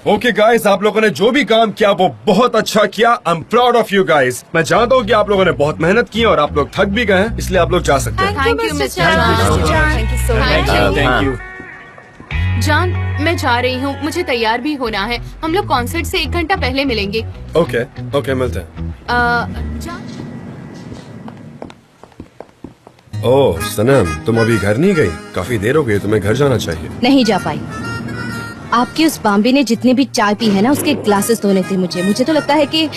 Okay guys, आप लोगों ने जो भी काम किया वो बहुत अच्छा किया। I am proud of you guys. मैं जानता हूँ कि आप लोगों ने बहुत मेहनत की है और आप लोग थक भी गए हैं, इसलिए आप लोग जा सकते हैं। Thank you mister thank you. जान, मैं जा रही हूँ, मुझे तैयार भी होना है। हम लोग कॉन्सर्ट से 1 घंटा पहले मिलेंगे। ओके मिलते हैं। जान, ओह सनम, तुम अभी घर नहीं गई? काफी देर हो गई, तुम्हें घर जाना चाहिए। नहीं जा पाई। आपकी उस बाम्बी ने जितनी भी चाय पी है ना, उसके ग्लासेस धोने थे मुझे तो लगता है कि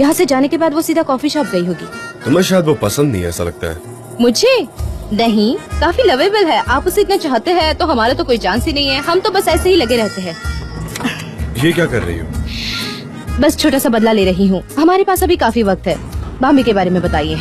यहाँ से जाने के बाद वो सीधा कॉफी शॉप गई होगी। तुम्हें शायद वो पसंद नहीं है, ऐसा लगता है। मुझे नहीं, काफी लवेबल है। आप उसे इतना चाहते हैं तो हमारा तो कोई चांस ही नहीं है। हम तो बस ऐसे ही लगे रहते हैं। ये क्या कर रही हो? बस छोटा सा बदला ले रही हूँ। हमारे पास अभी काफी वक्त है। बाम्बी के बारे में बताइए।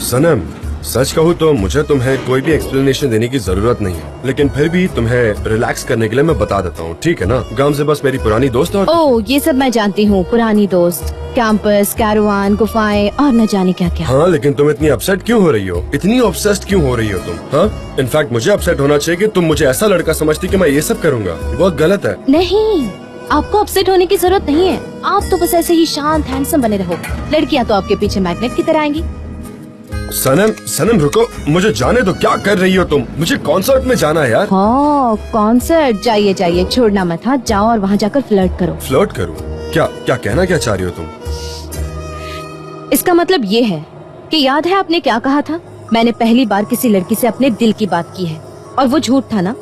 सनम, सच कहूँ तो मुझे तुम्हें कोई भी एक्सप्लेनेशन देने की जरूरत नहीं है, लेकिन फिर भी तुम्हें रिलैक्स करने के लिए मैं बता देता हूँ, ठीक है ना? गांव से बस मेरी पुरानी दोस्त और ओह, ये सब मैं जानती हूँ। पुरानी दोस्त, कैंपस, कैरवान, गुफाएं और न जाने क्या क्या। हाँ, लेकिन तुम इतनी अपसेट क्यों हो रही हो? इतनी ऑब्सेस्ड क्यों हो रही हो तुम? हाँ, इनफैक्ट मुझे अपसेट होना चाहिए कि तुम मुझे ऐसा लड़का समझती कि मैं ये सब करूँगा। बहुत गलत है। नहीं, आपको अपसेट होने की जरूरत नहीं है। आप तो बस ऐसे ही शांत हैंडसम बने रहो। लड़कियाँ तो आपके पीछे मैग्नेट की तरह आएंगी। सनम रुको, मुझे जाने दो। क्या कर रही हो तुम? मुझे कॉन्सर्ट में जाना है यार। हाँ, कॉन्सर्ट, जाइए, छोड़ना मत। हाँ, जाओ और वहाँ जाकर फ्लर्ट करो। फ्लर्ट करूँ? क्या कहना क्या चाह रही हो तुम? इसका मतलब ये है कि याद है आपने क्या कहा था? मैंने पहली बार किसी लड़की से अपने दिल की बात की है और वो झूठ था ना?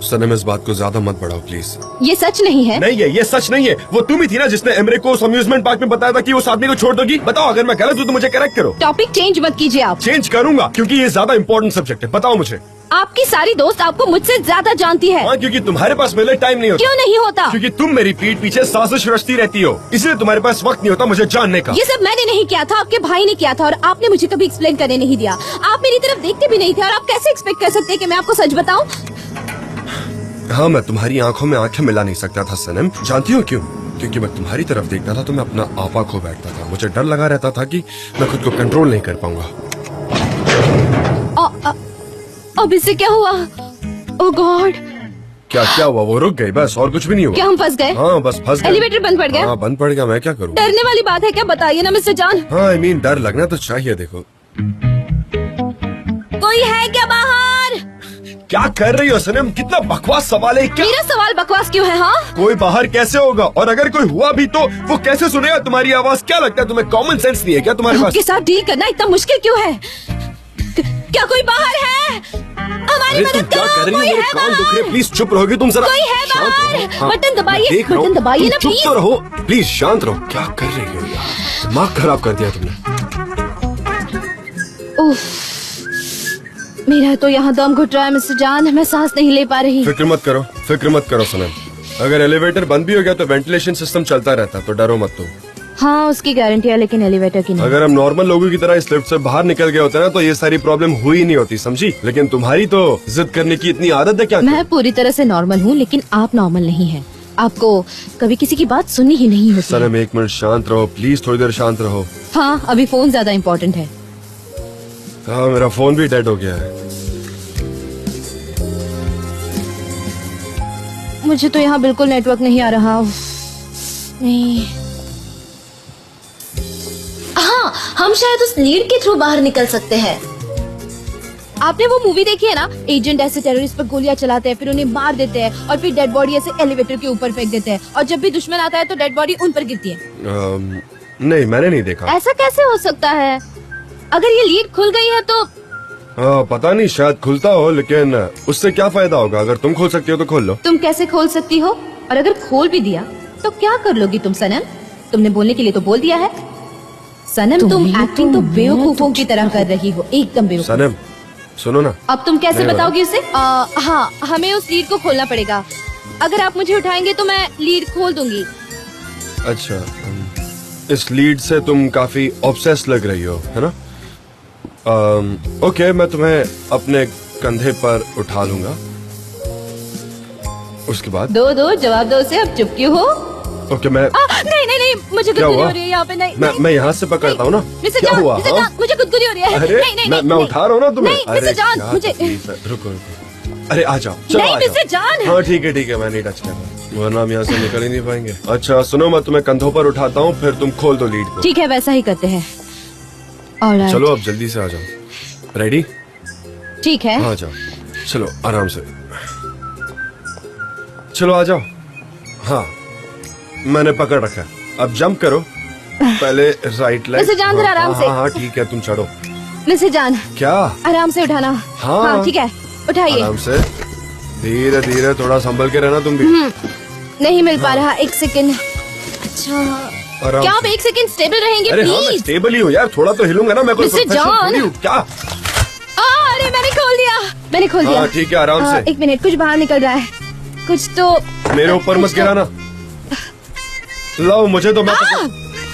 सनम, इस बात को ज्यादा मत बढ़ाओ प्लीज। ये सच नहीं है। नहीं है, ये सच नहीं है। वो तुम ही थी ना जिसने एमरे को उस अम्यूजमेंट पार्क में बताया था कि उस आदमी को छोड़ दोगी। बताओ, अगर मैं गलत हूँ तो मुझे करेक्ट करो। टॉपिक चेंज मत कीजिए आप। चेंज करूंगा क्योंकि ये ज्यादा इंपॉर्टेंट सब्जेक्ट है। बताओ मुझे। आपकी सारी दोस्त आपको मुझसे ज्यादा जानती है। हाँ, क्योंकि तुम्हारे पास मेरे लिए टाइम नहीं होता। क्यों नहीं होता? क्योंकि तुम मेरी पीठ पीछे साजिश रचती रहती हो, इसलिए तुम्हारे पास वक्त नहीं होता मुझे जानने का। ये सब मैंने नहीं किया था, आपके भाई ने किया था और आपने मुझे कभी एक्सप्लेन करने नहीं दिया। आप मेरी तरफ देखते भी नहीं थे और आप कैसे एक्सपेक्ट कर सकते हैं कि मैं आपको सच बताऊं? हाँ, मैं तुम्हारी आंखों में आंखें मिला नहीं सकता था सनम। जानती हो क्यों? क्योंकि मैं तुम्हारी तरफ देखता था तो मैं अपना आपा खो बैठता था। मुझे डर लगा रहता था कि मैं खुद को कंट्रोल नहीं कर पाऊंगा। अब इससे क्या हुआ? ओह गॉड! क्या हुआ? वो रुक गई, बस, और कुछ भी नहीं हुआ। क्या हम फंस गए? हाँ, बस फंस गए। एलिवेटर बंद पड़ गया? हाँ, बंद पड़ गया। मैं क्या करूँ? डरने वाली बात है क्या? बताइए ना मिस्टर जॉन। हाँ, आई मीन डर लगना तो चाहिए। देखो, कोई है क्या बाहर? क्या कर रही हो सनम? कितना बकवास सवाल है। क्या मेरा सवाल बकवास क्यों है? हाँ, कोई बाहर कैसे होगा? और अगर कोई हुआ भी तो वो कैसे सुनेगा तुम्हारी आवाज? क्या लगता है तुम्हें कॉमन सेंस नहीं है क्या तुम्हारे पास? आपके साथ डील करना इतना मुश्किल क्यों है? क्या कोई बाहर है? हमारी मदद क्या करो। कर रही हो? कोई मेरे है कान दुख रहे। बाहर? प्लीज चुप रहोगे तुम? जरा कोई है शांत बाहर? रहो। हाँ, बटन दबाइए, देख रहा हूँ। बटन दबाइए ना तुम प्लीज। चुप तो रहो प्लीज, शांत रहो। क्या कर रही हो यार? दिमाग खराब कर दिया तुमने। उफ, मेरा तो यहाँ दम घुट रहा है मिस्टर जान। मैं सांस नहीं ले पा रही। फिक्र मत करो सनम। अगर एलिवेटर बंद भी हो गया तो वेंटिलेशन सिस्टम चलता रहता, तो डरो मत तुम। हाँ, उसकी गारंटी है, लेकिन एलिवेटर की नहीं। अगर हम नॉर्मल लोगों की तरह इस लिफ्ट से बाहर निकल गए होते ना तो ये सारी प्रॉब्लम हुई नहीं होती, समझी? लेकिन तुम्हारी तो जिद करने की इतनी आदत है। क्या मैं पूरी तरह से नॉर्मल हूँ, लेकिन आप नॉर्मल नहीं हैं। आपको कभी किसी की बात सुननी ही नहीं होती। सनम, 1 मिनट शांत रहो प्लीज, थोड़ी देर शांत रहो। हाँ, अभी फोन ज्यादा इम्पोर्टेंट है। हाँ, मेरा फोन भी डेड हो गया है। मुझे तो यहाँ बिल्कुल नेटवर्क नहीं आ रहा। नहीं। हाँ, हम शायद उस लीड के थ्रू बाहर निकल सकते हैं। आपने वो मूवी देखी है ना? एजेंट ऐसे टेररिस्ट पर गोलियां चलाते हैं, फिर उन्हें मार देते हैं और फिर डेड बॉडी ऐसे एलिवेटर के ऊपर फेंक देते हैं और जब भी दुश्मन आता है तो डेड बॉडी उन पर गिरती है। नहीं, मैंने नहीं देखा। ऐसा कैसे हो सकता है? अगर ये लीड खुल गई है तो पता नहीं, शायद खुलता हो, लेकिन उससे क्या फायदा होगा? अगर तुम खोल सकती हो तो खोल लो। तुम कैसे खोल सकती हो? और अगर खोल भी दिया तो क्या कर लोगी तुम सनम? तुमने बोलने के लिए तो बोल दिया है। सनम, तुम एक्टिंग तो बेवकूफों की तरह कर रही हो, एकदम बेवकूफ। सनम, सुनो ना। अब तुम कैसे बताओगी उसे? हाँ, हमें उस लीड को खोलना पड़ेगा। अगर आप मुझे उठाएंगे तो मैं लीड खोल दूंगी। अच्छा, इस लीड से तुम काफी ऑब्सेस लग रही हो, है ना? ओके, मैं तुम्हें अपने कंधे पर उठा लूंगा। उसके बाद दो जवाब दो उसे। अब चुप क्यों हो? ओके, मैं नहीं, मुझे गुदगुदी हो रही है यहाँ पे। नहीं, मैं यहाँ से पकड़ता हूँ ना। क्या हुआ? मुझे गुदगुदी हो रही है। अरे, मैं उठा रहा हूँ ना तुम्हें। नहीं, मिस्टर जॉन, मुझे रुको। अरे आ जाओ, चलो नहीं आ जाओ। Mister John. हाँ ठीक है मैं नहीं टच कर रहा, वरना हम यहाँ से निकल ही नहीं पाएंगे। अच्छा सुनो, मैं तुम्हें कंधों पर उठाता हूँ, फिर तुम खोल दो लीड को। ठीक है, वैसा ही करते हैं। ऑलराइट। चलो अब जल्दी से आ जाओ। रेडी? ठीक है। आ जाओ, चलो आराम से, चलो आ जाओ। हाँ मैंने पकड़ रखा है, अब जंप करो। पहले राइट लेग। मिस्टर जॉन, जरा आराम से। हाँ ठीक है, तुम चढ़ो। मिस्टर जॉन, क्या? आराम से उठाना। हाँ। ठीक है, उठाइए। आराम से, धीरे धीरे, थोड़ा संभल के रहना तुम भी। नहीं मिल पा रहा, एक सेकंड। अच्छा, आराम क्या आप से। एक सेकंड स्टेबल रहेंगे अरे हाँ, मैं प्लीज? स्टेबल ही हूँ यार, थोड़ा तो हिलूंगा ना मैं। कोई मिस्टर प्रोफेशनल जॉन। थोड़ी हूँ, क्या? अरे मैंने खोल दिया। हाँ ठीक है, आराम से। एक मिनट, कुछ बाहर निकल रहा है, कुछ तो। मेरे ऊपर मत गिराना। लाओ मुझे तो, मैं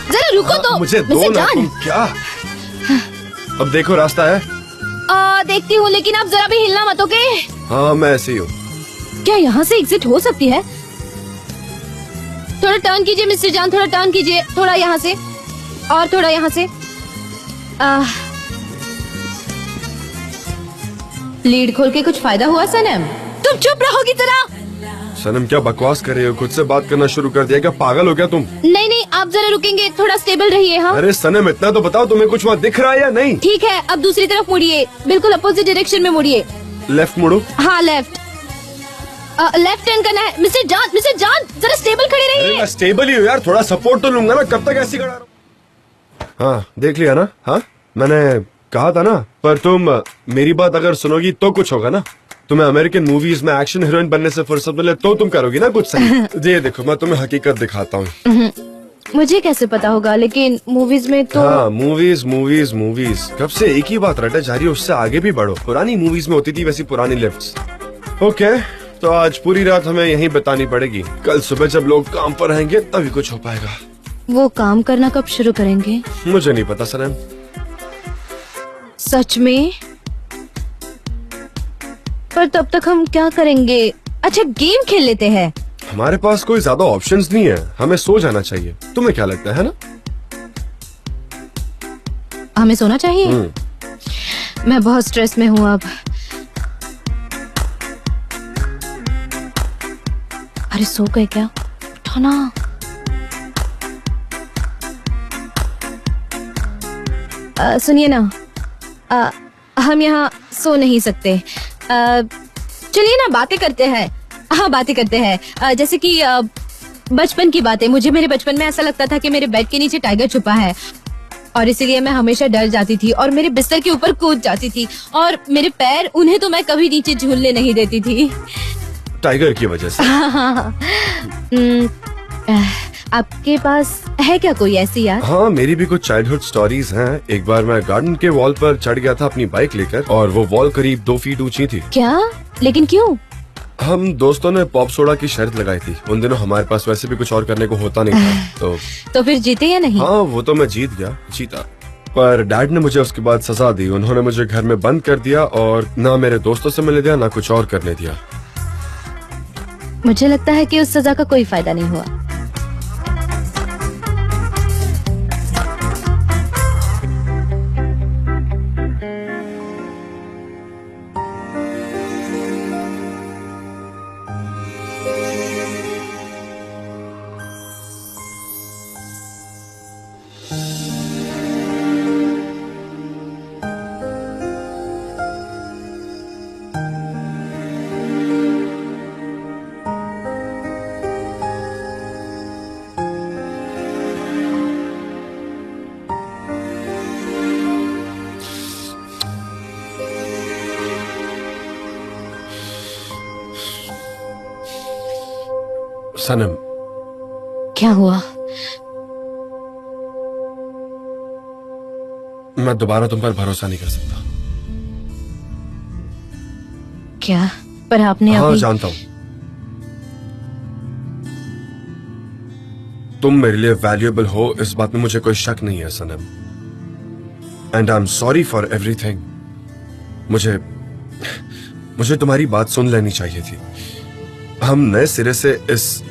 जरा रुको तो। मुझे दो मिस्टर ना, जॉन। तुम क्या? अब देखो रास्ता है। देखती हूँ, लेकिन आप जरा भी हिलना मत, ओके? हाँ मैं ऐसे ही हूँ। क्या यहाँ से एग्जिट हो सकती है? थोड़ा टर्न कीजिए मिस्टर जॉन, थोड़ा टर्न कीजिए, थोड़ा यहाँ से और थोड़ा यहाँ से। लीड खोल के कुछ फायदा हुआ सनम? तुम चुप रहोगी जरा? सनम क्या बकवास कर रही हो? खुद से बात करना शुरू कर दिया क्या? पागल हो क्या तुम? नहीं, आप जरा रुकेंगे, थोड़ा स्टेबल रहिए। हाँ अरे सनम इतना तो बताओ, तुम्हें कुछ वहाँ दिख रहा है या नहीं? ठीक है, अब दूसरी तरफ मुड़िए, बिल्कुल अपोजिट डायरेक्शन में मुड़िए। लेफ्ट मुड़ो। हाँ लेफ्ट। लेफ्ट टर्न करना है। मिस्टर जॉन, जरा स्टेबल खड़े अरे रहिए। मैं स्टेबल ही हूँ यार, थोड़ा सपोर्ट तो लूंगा ना, कब तक ऐसी खड़ा रहूं? हाँ देख लिया ना? हाँ मैंने कहा था ना, पर तुम मेरी बात अगर सुनोगी तो कुछ होगा ना। तुम्हें अमेरिकन मूवीज में एक्शन हीरोइन बनने से फुर्सत मिले तो तुम करोगी ना कुछ सही। ये देखो, मैं तुम्हें हकीकत दिखाता हूँ। मुझे कैसे पता होगा, लेकिन मूवीज में तो। हाँ मूवीज कब से एक ही बात रटे जा रही है, उससे आगे भी बढ़ो। पुरानी मूवीज में होती थी वैसी पुरानी लिफ्ट्स। ओके, तो आज पूरी रात हमें यहीं बितानी पड़ेगी। कल सुबह जब लोग काम पर रहेंगे तभी कुछ हो पाएगा। वो काम करना कब शुरू करेंगे? मुझे नहीं पता सनम। सच में? पर तब तक हम क्या करेंगे? अच्छा, गेम खेल लेते हैं। हमारे पास कोई ज्यादा ऑप्शंस नहीं है, हमें सो जाना चाहिए। तुम्हें क्या लगता है ना? हमें सोना चाहिए। मैं बहुत स्ट्रेस में हूँ अब। अरे सो गए क्या? उठो ना। सुनिए ना, हम यहाँ सो नहीं सकते। चलिए ना बातें करते हैं। हाँ बातें करते हैं, जैसे कि बचपन की बातें। मुझे मेरे बचपन में ऐसा लगता था कि मेरे बेड के नीचे टाइगर छुपा है, और इसीलिए मैं हमेशा डर जाती थी और मेरे बिस्तर के ऊपर कूद जाती थी, और मेरे पैर, उन्हें तो मैं कभी नीचे झूलने नहीं देती थी। टाइगर की वजह से? आपके पास है क्या कोई ऐसी याद? हाँ मेरी भी कुछ चाइल्डहुड स्टोरीज हैं। एक बार मैं गार्डन के वॉल पर चढ़ गया था अपनी बाइक लेकर, और वो वॉल करीब 2 फीट ऊंची थी। क्या? लेकिन क्यों? हम दोस्तों ने पॉप सोडा की शर्त लगाई थी। उन दिनों हमारे पास वैसे भी कुछ और करने को होता नहीं था। तो फिर जीते या नहीं? हाँ वो तो मैं जीता, पर डैड ने मुझे उसके बाद सजा दी। उन्होंने मुझे घर में बंद कर दिया और ना मेरे दोस्तों से मिलने दिया, ना कुछ और करने दिया। मुझे लगता है कि उस सजा का कोई फायदा नहीं हुआ। सनम क्या हुआ? मैं दोबारा तुम पर भरोसा नहीं कर सकता। क्या? पर आपने हाँ अभी... जानता हूँ, तुम मेरे लिए वैल्यूएबल हो, इस बात में मुझे कोई शक नहीं है Sanam. And I am sorry for everything. मुझे तुम्हारी बात सुन लेनी चाहिए थी। हम नए सिरे से इस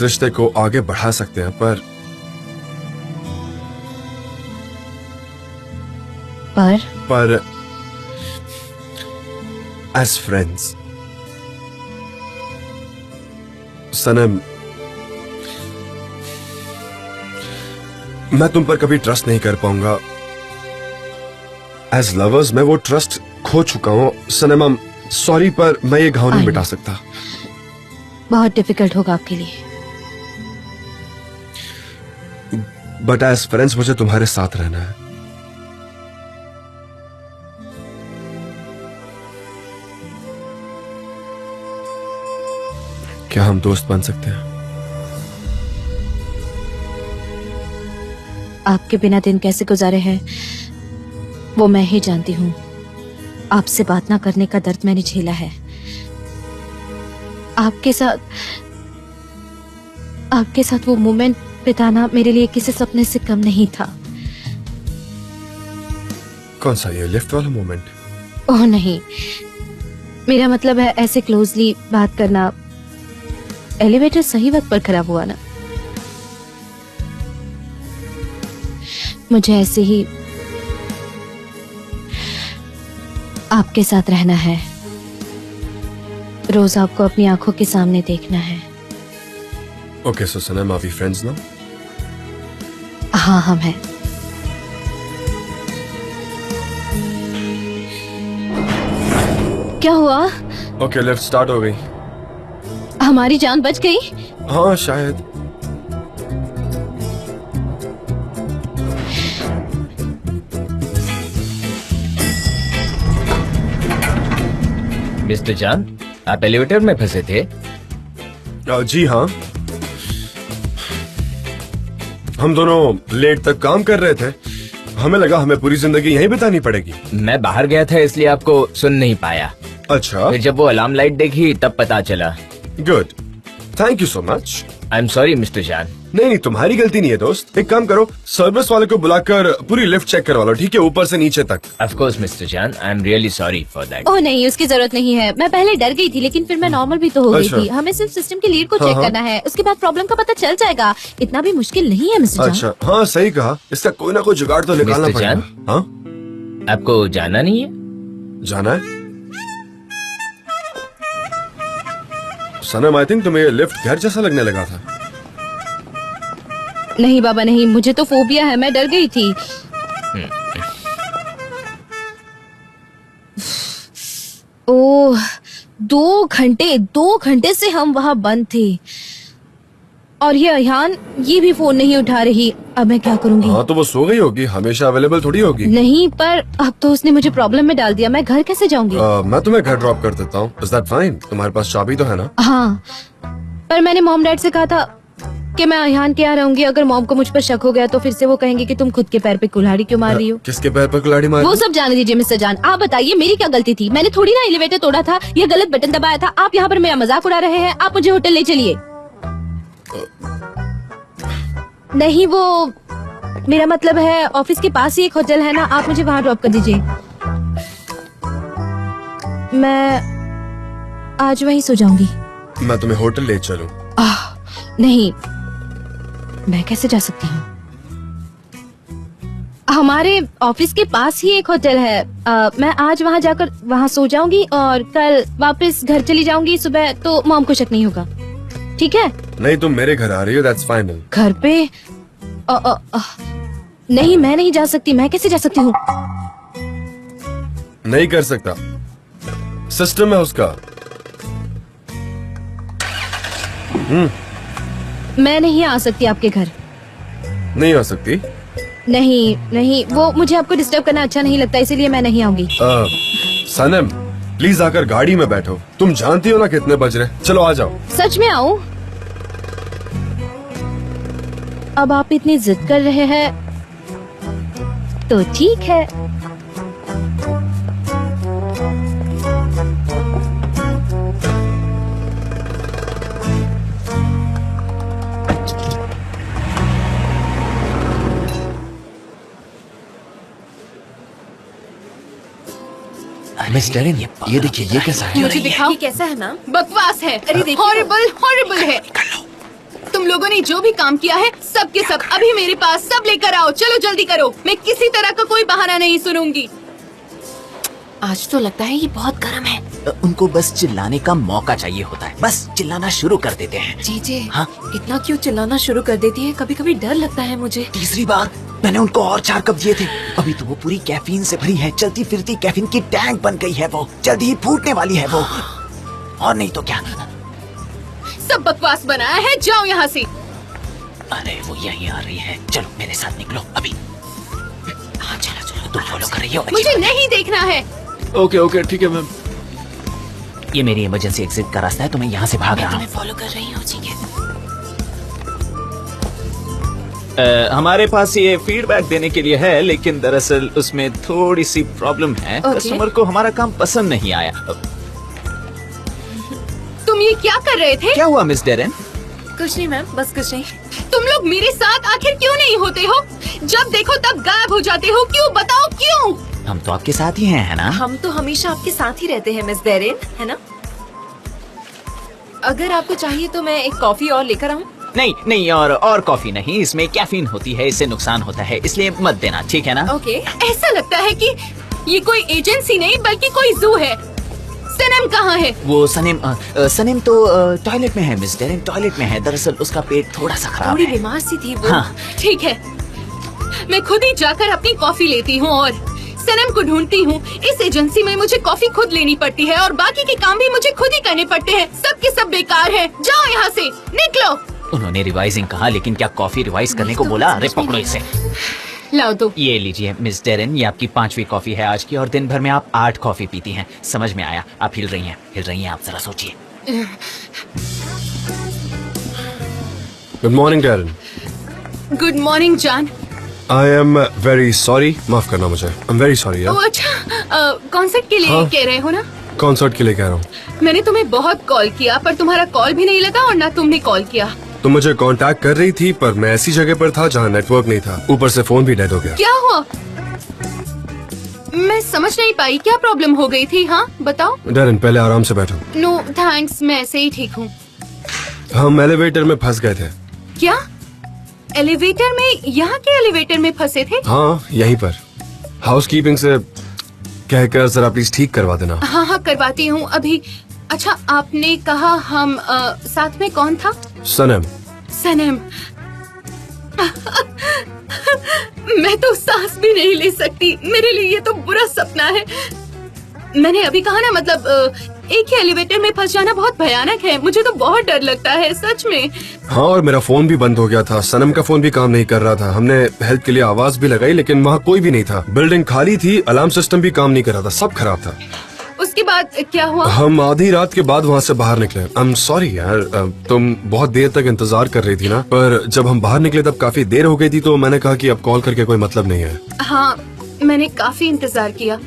रिश्ते को आगे बढ़ा सकते हैं, पर एज फ्रेंड्स। सनम, मैं तुम पर कभी ट्रस्ट नहीं कर पाऊंगा। एज लवर्स मैं वो ट्रस्ट खो चुका हूं। सनम, सॉरी पर मैं ये घाव नहीं मिटा सकता। बहुत डिफिकल्ट होगा आपके लिए। बट एज फ्रेंड्स मुझे तुम्हारे साथ रहना है। क्या हम दोस्त बन सकते हैं? आपके बिना दिन कैसे गुजारे हैं वो मैं ही जानती हूँ। आपसे बात ना करने का दर्द मैंने झेला है। आपके साथ वो मोमेंट बिताना मेरे लिए किसी सपने से कम नहीं था। कौन सा, ये लिफ्ट वाला मोमेंट? ओह नहीं, मेरा मतलब है ऐसे क्लोजली बात करना। एलिवेटर सही वक्त पर खराब हुआ ना। मुझे ऐसे ही आपके साथ रहना है, रोज आपको अपनी आंखों के सामने देखना है। Okay, so Sanam, are we friends now? हाँ, हम हैं। क्या हुआ? ओके, लिफ्ट स्टार्ट हो गई। हमारी जान बच गई? हाँ शायद। मिस्टर जान, आप एलिवेटर में फंसे थे? जी हाँ, हम दोनों लेट तक काम कर रहे थे। हमें लगा हमें पूरी जिंदगी यहीं बितानी पड़ेगी। मैं बाहर गया था इसलिए आपको सुन नहीं पाया। अच्छा, फिर जब वो अलार्म लाइट देखी तब पता चला। Good, thank you so much. I am sorry mister जान। नहीं, तुम्हारी गलती नहीं है दोस्त। एक काम करो, सर्विस वाले को बुलाकर पूरी लिफ्ट चेक करवा लो, ठीक है, ऊपर से नीचे तक। Of course mister John, I am really sorry for that. Oh नहीं, उसकी जरूरत नहीं है। मैं पहले डर गई थी लेकिन फिर मैं नॉर्मल भी तो हो गई अच्छा। थी। हमें सिर्फ सिस्टम के लीड को हाँ, चेक हाँ। करना है, उसके बाद प्रॉब्लम का पता चल जाएगा। इतना भी मुश्किल नहीं है मिस्टर जान। अच्छा, हाँ सही कहा। इसका कोई ना कोई जुगाड़ तो निकालना मिस्टर पड़ेगा। जान? हाँ, आपको जाना नहीं है? जाना है। सनम, आई थिंक तुम्हें ये लिफ्ट घर जैसा लगने लगा था। नहीं बाबा नहीं, मुझे तो फोबिया है, मैं डर गई थी। ओह, 2 घंटे से हम वहाँ बंद थे और ये अयान ये भी फोन नहीं उठा रही। अब मैं क्या करूंगी? हाँ तो वो सो गई होगी, हमेशा अवेलेबल थोड़ी होगी। नहीं, पर अब तो उसने मुझे प्रॉब्लम में डाल दिया। मैं घर कैसे जाऊंगी? मैं तुम्हें घर ड्रॉप कर देता हूँ। Is that fine? तुम्हारे पास चाबी तो है ना? हाँ, पर मैंने मॉम डैड से कहा था कि मैं अयान के यहाँ रहूंगी। अगर मॉम को मुझ पर शक हो गया तो फिर से वो कहेंगे कि तुम खुद के पैर पे कुल्हाड़ी क्यों मार रही हो। किसके पैर पर कुल्हाड़ी मारी? वो सब जाने दीजिए मिस्टर जान। आप बताइए मेरी क्या गलती थी? मैंने थोड़ी ना एलिवेटर तोड़ा था या गलत बटन दबाया था। आप यहाँ पर मेरा मजाक उड़ा रहे हैं। आप मुझे होटल ले चलिए। नहीं, वो मेरा मतलब है ऑफिस के पास ही एक होटल है ना, आप मुझे वहाँ ड्रॉप कर दीजिए। मैं आज वहीं सो जाऊंगी। मैं तुम्हें होटल ले चलूं? नहीं, मैं कैसे जा सकती हूँ? हमारे ऑफिस के पास ही एक होटल है। मैं आज वहाँ जाकर वहाँ सो जाऊंगी और कल वापस घर चली जाऊंगी सुबह, तो मॉम को शक नहीं होगा। ठीक है? नहीं, तुम मेरे घर आ रही हो, दैट्स फाइनल। घर पे? नहीं, मैं नहीं जा सकती। मैं कैसे जा सकती हूँ? नहीं कर सकता, सिस्टम है उसका। मैं नहीं आ सकती आपके घर। नहीं आ सकती? नहीं, वो मुझे आपको डिस्टर्ब करना अच्छा नहीं लगता, इसीलिए मैं नहीं आऊंगी। सनम, प्लीज आकर गाड़ी में बैठो। तुम जानती हो ना कितने बज रहे। चलो आ जाओ। सच में आऊं? अब आप इतनी जिद कर रहे हैं तो ठीक है। मिस्टर इन, ये देखिए, ये कैसा है? मुझे दिखाओ। ये कैसा है मैम? बकवास है। अरे देखिए। हॉरिबल है। तुम लोगों ने जो भी काम किया है सब के सब अभी मेरे पास सब लेकर आओ। चलो जल्दी करो, मैं किसी तरह का कोई बहाना नहीं सुनूंगी। आज तो लगता है ये बहुत गर्म है। उनको बस चिल्लाने का मौका चाहिए होता है, बस चिल्लाना शुरू कर देते हैं। जीजे हाँ? इतना क्यों चिल्लाना शुरू कर देती है? कभी कभी डर लगता है मुझे। तीसरी बार मैंने उनको और 4 कप दिए थे। अभी तो वो पूरी कैफीन से भरी है, चलती फिरती कैफीन की टैंक बन गई है वो, जल्दी ही फूटने वाली है वो। और नहीं तो क्या। सब बकवास बनाया है, जाओ यहाँ से। अरे वो यहीं आ रही है, चलो मेरे साथ निकलो अभी। हाँ चलो चलो, तुम फॉलो कर रही हो? मुझे नहीं देखना है। ओके ओके ठीक है मैम। ये मेरी इमरजेंसी एग्जिट का रास्ता है, तो मैं यहाँ से भाग रहा हूँ। फॉलो कर रही हूँ, ठीक है। हमारे पास ये फीडबैक देने के लिए है, लेकिन दरअसल उसमें थोड़ी सी प्रॉब्लम है। Okay. कस्टमर को हमारा काम पसंद नहीं आया। तुम ये क्या कर रहे थे? क्या हुआ मिस डेरेन? कुछ नहीं मैम, बस कुछ नहीं। तुम लोग मेरे साथ आखिर क्यों नहीं होते हो? जब देखो तब गायब हो जाते हो, क्यों बताओ क्यों? हम तो आपके साथ ही हैं, है ना? हम तो हमेशा आपके साथ ही रहते हैं मिस डेरेन, है ना? अगर आपको चाहिए तो मैं एक कॉफी और लेकर आऊँ? नहीं नहीं, और कॉफी नहीं, इसमें कैफीन होती है, इससे नुकसान होता है, इसलिए मत देना, ठीक है ना? ओके। ऐसा लगता है कि ये कोई एजेंसी नहीं बल्कि कोई जू है। सनम कहाँ है? वो सनेम तो टॉयलेट में है मिस डेरेन, टॉयलेट में है। दरअसल उसका पेट थोड़ा सा खराब थोड़ी है। बीमार सी थी वो। हाँ। ठीक है, मैं खुद ही जाकर अपनी कॉफी लेती हूँ और सनम को ढूंढती हूँ। इस एजेंसी में मुझे कॉफी खुद लेनी पड़ती है और बाकी के काम भी मुझे खुद ही करने पड़ते हैं। सब के सब बेकार है, जाओ यहाँ से, निकलो। उन्होंने रिवाइजिंग कहा, लेकिन क्या कॉफी रिवाइज करने को बोला? अरे पकड़ो इसे। लाओ दो। ये लीजिए मिस डेरेन, ये आपकी 5वीं कॉफी है आज की, और दिन भर में आप 8 कॉफी पीती हैं। समझ में आया? आप हिल रही हैं, आप जरा सोचिए। Good morning Darren. Good morning जान। आई एम वेरी सॉरी, माफ करना मुझे। आई एम वेरी सॉरी ओ यार। अच्छा, कॉन्सर्ट के लिए हाँ। कह रहे हो ना? कॉन्सर्ट के लिए कह रहा हूँ। मैंने तुम्हें बहुत कॉल किया पर तुम्हारा कॉल भी नहीं लगा और ना तुमने कॉल किया। तुम मुझे कांटेक्ट कर रही थी पर मैं ऐसी जगह पर था जहाँ नेटवर्क नहीं था, ऊपर से फोन भी डेड हो गया। क्या हुआ? मैं समझ नहीं पाई, क्या प्रॉब्लम हो गई थी? हाँ बताओ। डैरन पहले आराम से बैठो। नो थैंक्स, मैं ऐसे ही ठीक हूँ। हम एलिवेटर में फंस गए थे। क्या एलिवेटर में? यहाँ के एलिवेटर में फंसे थे? हाँ यहीं पर। हाउसकीपिंग से कहकर जरा प्लीज ठीक करवा देना। हाँ करवाती हूँ अभी। अच्छा, आपने कहा हम साथ में कौन था? सनम। सनम। मैं तो सांस भी नहीं ले सकती, मेरे लिए ये तो बुरा सपना है। मैंने अभी कहा ना, मतलब एक ही एलिवेटर में फंस जाना बहुत भयानक है। मुझे तो बहुत डर लगता है सच में। हाँ और मेरा फोन भी बंद हो गया था, सनम का फोन भी काम नहीं कर रहा था। हमने हेल्प के लिए आवाज भी लगाई लेकिन वहाँ कोई भी नहीं था। बिल्डिंग खाली थी, अलार्म सिस्टम भी काम नहीं कर रहा था, सब खराब था। उसके बाद क्या हुआ? हम आधी रात के बाद वहाँ से बाहर निकले। आई एम सॉरी यार, तुम बहुत देर तक इंतजार कर रही थी ना, पर जब हम बाहर निकले तब काफी देर हो गई थी, तो मैंने कहा कि अब कॉल करके कोई मतलब नहीं है। हाँ, मैंने काफी इंतजार किया।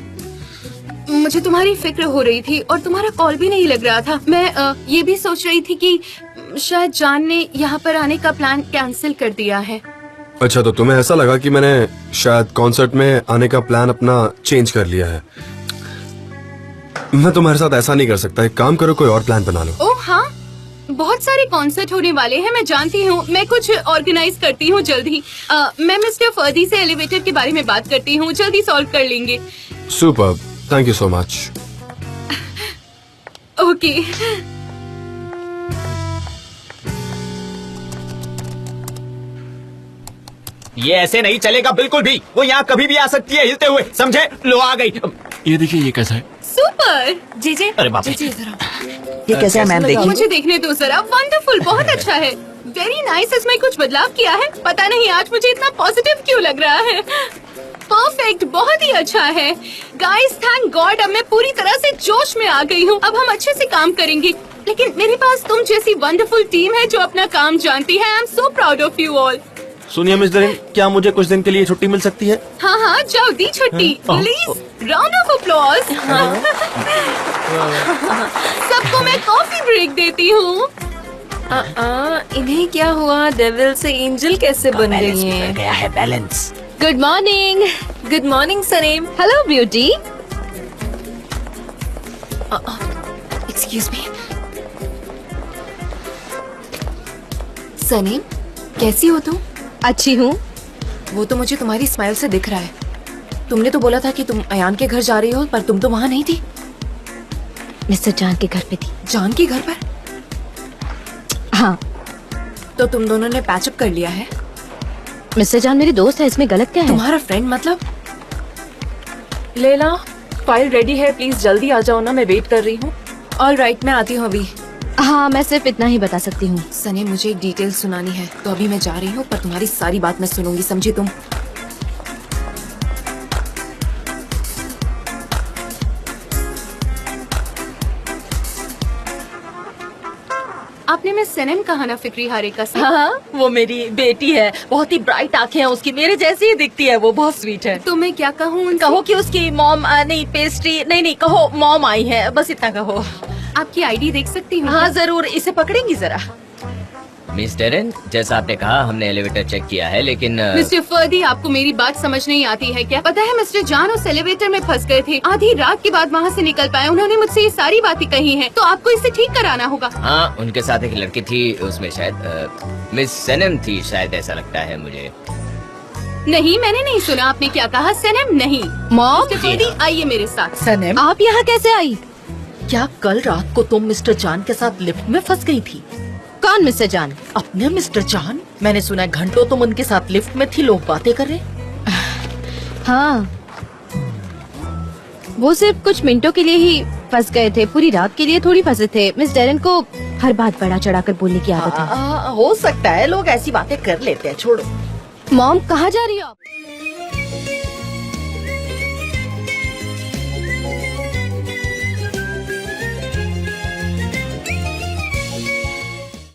मुझे तुम्हारी फिक्र हो रही थी और तुम्हारा कॉल भी नहीं लग रहा था। मैं ये भी सोच रही थी कि शायद जान ने यहाँ पर आने का प्लान कैंसिल कर दिया है। अच्छा, तो तुम्हें ऐसा लगा कि मैंने शायद कॉन्सर्ट में आने का प्लान अपना चेंज कर लिया है। मैं तुम्हारे साथ ऐसा नहीं कर सकता, एक काम करो, कोई और प्लान बना लो। ओह हाँ, बहुत सारे कॉन्सर्ट होने वाले हैं, मैं जानती हूँ। मैं कुछ ऑर्गेनाइज करती हूँ जल्दी। मैं मिस्टर फर्दी से एलिवेटर के बारे में बात करती हूँ, जल्दी सॉल्व कर लेंगे। Super, thank you so much. Okay. ये ऐसे नहीं चलेगा बिल्कुल भी। वो यहाँ कभी भी आ सकती है हिलते हुए, समझे? लो आ गई। ये देखिए, ये कैसा है? सुपर। जीजे, अरे बाप रे। जीजे इधर आओ। ये कैसा है मैम? देखिए। मुझे देखने दो जरा। वंडरफुल, बहुत अच्छा है। Very nice. इसमें कुछ बदलाव किया है, पता नहीं आज मुझे इतना पॉजिटिव क्यों लग रहा है। परफेक्ट, बहुत ही अच्छा है। गाइस थैंक गॉड, अब मैं पूरी तरह से जोश में आ गई हूँ। अब हम अच्छे से काम करेंगे। लेकिन मेरे पास तुम जैसी वंडरफुल टीम है जो अपना काम जानती है। I am so proud of you all. सुनिए मिस डेरेन, क्या मुझे कुछ दिन के लिए छुट्टी मिल सकती है? हाँ, जाओ, दी छुट्टी। Please round of applause. सबको मैं कॉफी ब्रेक देती हूँ। इन्हें क्या हुआ? डेविल से एंजल कैसे बन बैलेंस गई बिगड़ हैं? गया है, balance. Good morning. Good morning Sanam. Hello beauty. Excuse me. Sanam, कैसी हो तुम? अच्छी हूँ। वो तो मुझे तुम्हारी स्माइल से दिख रहा है। तुमने तो बोला था कि तुम अयान के घर जा रही हो, पर तुम तो वहाँ नहीं थी। मिस्टर जान के घर पे थी। जॉन के घर पर? हाँ, तो तुम दोनों ने पैचअप कर लिया है? मिस्टर जान मेरे दोस्त है, इसमें गलत क्या है? तुम्हारा फ्रेंड मतलब? लेला, फाइल रेडी है, प्लीज जल्दी आ जाओ ना, मैं वेट कर रही हूँ। ऑल राइट, मैं आती हूँ अभी। हाँ, मैं सिर्फ इतना ही बता सकती हूँ। सनी, मुझे एक डिटेल सुनानी है, तो अभी मैं जा रही हूँ, पर तुम्हारी सारी बात मैं सुनूंगी, समझी तुम? आपने मिस सनम कहा ना फिक्री हारिका से? हाँ, वो मेरी बेटी है, बहुत ही ब्राइट आंखें हैं उसकी, मेरे जैसी ही दिखती है, वो बहुत स्वीट है। तो मैं क्या कहूँ उनसे? कहो कि उसकी मॉम नहीं पेस्ट्री नहीं कहो मॉम आई है, बस इतना कहो। आपकी आईडी देख सकती हूँ? हाँ जरूर, इसे पकड़ेंगी जरा। मिस डेरेन, जैसा आपने कहा हमने एलिवेटर चेक किया है, लेकिन मिस्टर फर्दी, आपको मेरी बात समझ नहीं आती है क्या? पता है मिस्टर जान उस एलिवेटर में फंस गए थे, आधी रात के बाद वहाँ से निकल पाए। उन्होंने मुझसे ये सारी बातें कही हैं, तो आपको इसे ठीक कराना होगा। हाँ, उनके साथ एक लड़की थी, उसमें शायद मिस सनम थी, शायद ऐसा लगता है मुझे। नहीं, मैंने नहीं सुना। आपने क्या कहा? सनम नहीं। मॉम, मिस्टर फर्दी, आइए मेरे साथ। सनम, आप यहाँ कैसे आई? क्या कल रात को तुम मिस्टर जान के साथ लिफ्ट में फंस गई थी? कौन मिस्टर जान? अपने मिस्टर जान? मैंने सुना है घंटों तुम उनके साथ लिफ्ट में थी, लोग बातें कर रहे। हाँ, वो सिर्फ कुछ मिनटों के लिए ही फंस गए थे, पूरी रात के लिए थोड़ी फंसे थे। मिस डेरेन को हर बात बड़ा चढ़ाकर बोलने की आदत है। हो सकता है, लोग ऐसी बातें कर लेते हैं, छोड़ो। मॉम, कहाँ जा रही हो आप?